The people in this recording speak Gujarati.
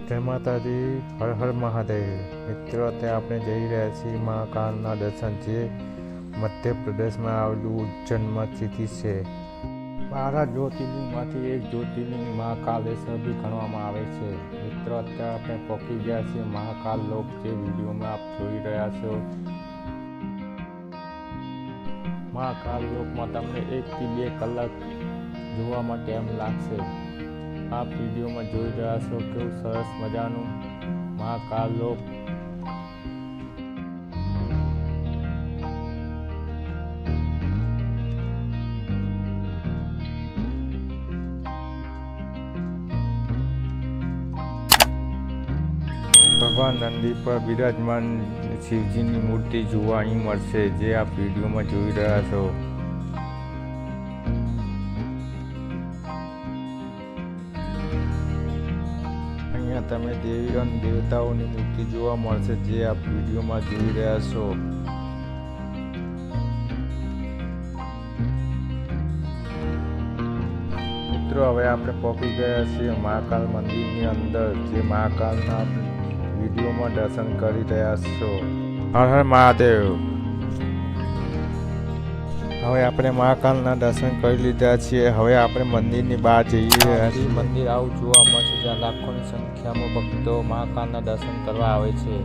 જય માતાજી, હર હર મહાદેવ. મિત્રો, અત્યારે આપણે જઈ રહ્યા છીએ મહાકાલના દર્શન, જે મધ્યપ્રદેશમાં આવેલું ઉજ્જૈનમાં સ્થિતિ છે. 12 જ્યોતિર્લિંગમાંથી એક જ્યોતિર્લિંગ મહાકાલેશ્વર બી ગણવામાં આવે છે. મિત્રો, અત્યારે આપણે પહોંચી ગયા છીએ મહાકાલ લોક, જે વિડીયોમાં આપ જોઈ રહ્યા છો. મહાકાલ લોકમાં તમને 1 થી 2 કલાક જોવામાં ટાઈમ લાગશે. આપ વિડીયોમાં જોઈ રહ્યા છો કેવું સરસ મજાનું મહાકાલ લોક. ભગવાન નંદી પર બિરાજમાન શિવજીની મૂર્તિ જોવા અહીં મળશે, જે આપ વિડીયોમાં જોઈ રહ્યા છો. અહીંયા તમે દેવી અને દેવતાઓની મૂર્તિ જોવા મળશે, જે આપ વિડીયોમાં જોઈ રહ્યા છો. મિત્રો, હવે આપણે પહોંચી ગયા છીએ મહાકાલ મંદિરની અંદર, જે મહાકાલના વિડીયોમાં દર્શન કરી રહ્યા છો. હર હર મહાદેવ. હવે આપણે મહાકાલના દર્શન કરી લીધા છીએ. હવે આપણે મંદિરની બહાર જઈ રહ્યા છીએ. મંદિર આવું જોવા મળશે, જ્યાં લાખોની સંખ્યામાં ભક્તો મહાકાલના દર્શન કરવા આવે છે.